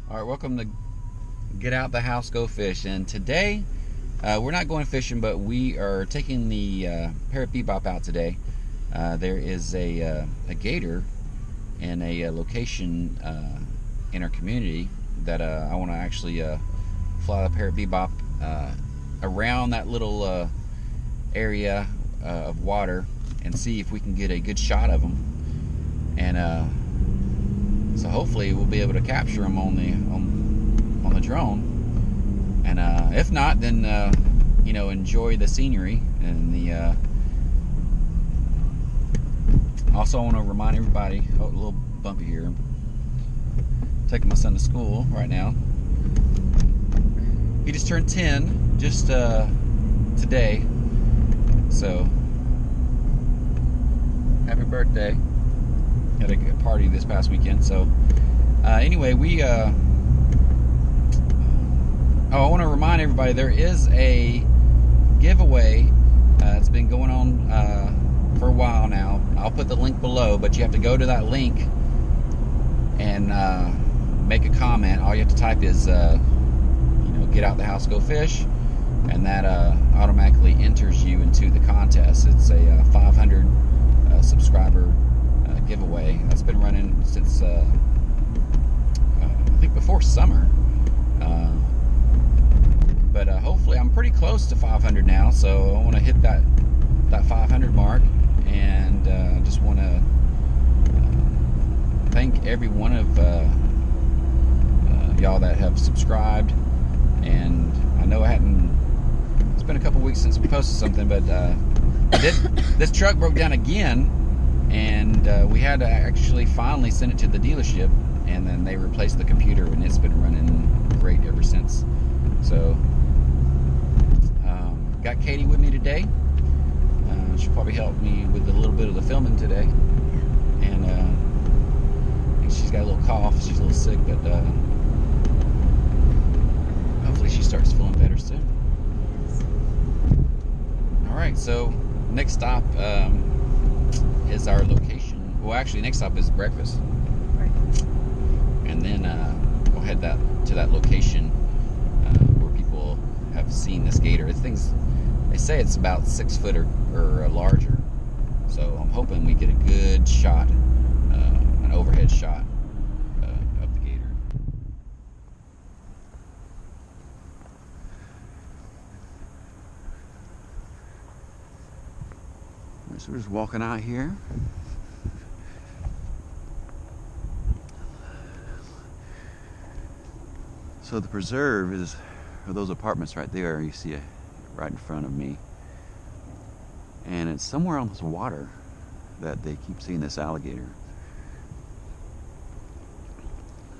All right, welcome to Get Out the House, Go Fish. And today, we're not going fishing, but we are taking the Parrot Bebop out today. There is a gator in a location in our community that I want to actually fly the Parrot Bebop around that little area of water and see if we can get a good shot of them. And so hopefully we'll be able to capture them on the drone. And if not, then enjoy the scenery and the. Also, I want to remind everybody. Oh, a little bumpy here. I'm taking my son to school right now. He just turned 10 just today. So happy birthday. Had a party this past weekend. So anyway, I want to remind everybody there is a giveaway. It's been going on for a while now. I'll put the link below, but you have to go to that link and make a comment. All you have to type is Get Out the House, Go Fish, and that automatically enters you into the contest. It's a 500 subscriber giveaway that's been running since I think before summer. But hopefully I'm pretty close to 500 now, so I want to hit that 500 mark, and just want to thank every one of y'all that have subscribed. And I know it's been a couple weeks since we posted something, but this truck broke down again, and we had to actually finally send it to the dealership, and then they replaced the computer, and it's been running great ever since. So got Katie with me today. She'll probably help me with a little bit of the filming today, and I think she's got a little cough. She's a little sick, but hopefully she starts feeling better soon. Alright, so next stop is our location. Well, actually, next stop is breakfast. Right. And then we'll head to that location where people have seen this gator. They say it's about 6 foot or larger. So I'm hoping we get a good shot, an overhead shot of the gator. So we're just walking out here. So the preserve are those apartments right there. You see it right in front of me. And it's somewhere on this water that they keep seeing this alligator.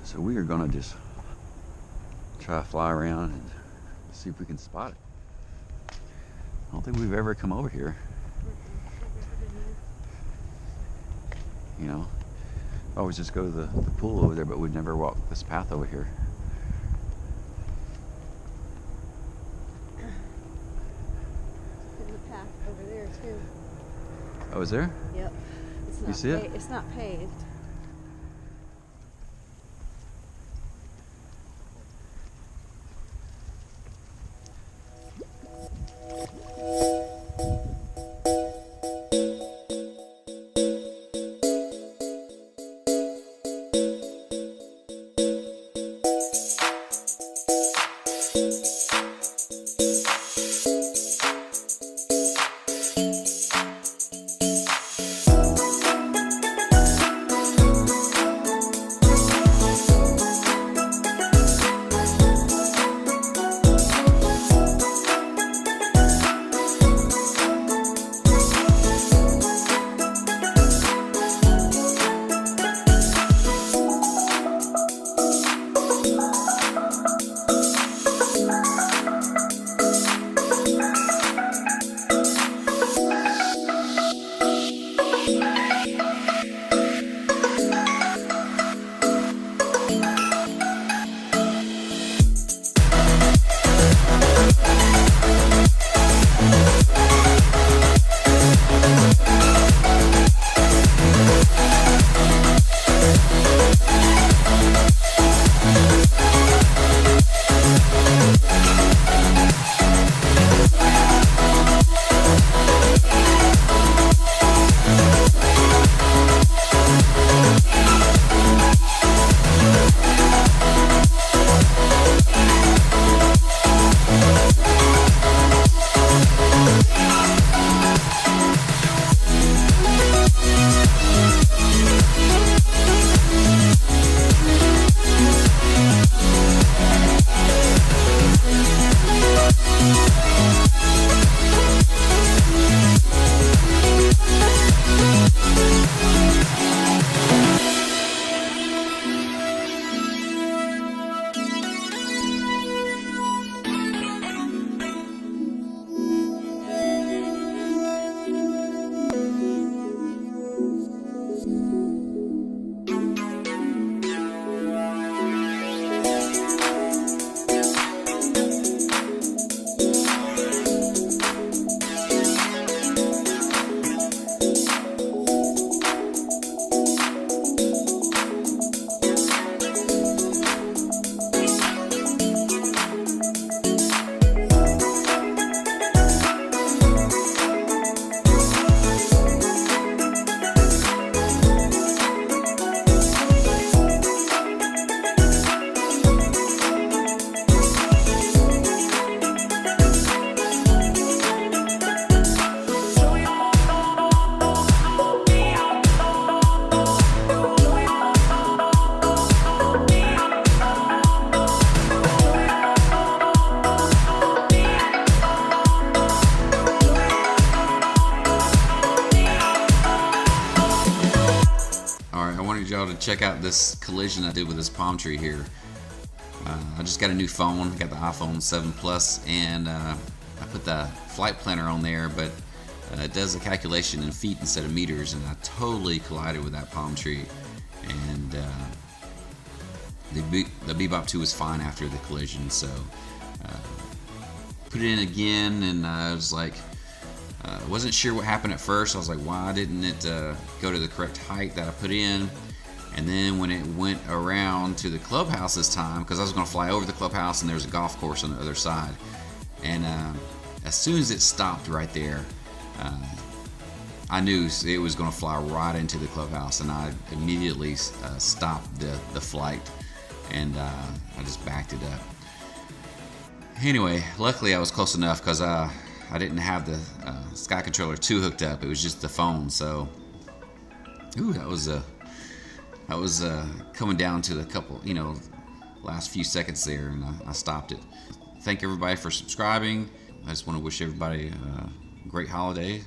So we are gonna just try to fly around and see if we can spot it. I don't think we've ever come over here. I always just go to the pool over there, but we'd never walk this path over here. There's a path over there too. Oh, is there? Yep. It's not You see it? It's not paved. check out this collision I did with this palm tree here. I just got a new phone, got the iPhone 7 Plus, and I put the flight planner on there, but it does a calculation in feet instead of meters, and I totally collided with that palm tree. And the Bebop 2 was fine after the collision, so put it in again, and I was like, wasn't sure what happened at first. I was like, why didn't it go to the correct height that I put in? And then when it went around to the clubhouse this time, because I was going to fly over the clubhouse and there's a golf course on the other side, and as soon as it stopped right there, I knew it was going to fly right into the clubhouse, and I immediately stopped the flight, and I just backed it up. Anyway, luckily I was close enough, because I didn't have the Sky Controller 2 hooked up. It was just the phone. So, ooh, that was coming down to the couple, last few seconds there, and I stopped it. Thank everybody for subscribing. I just want to wish everybody a great holiday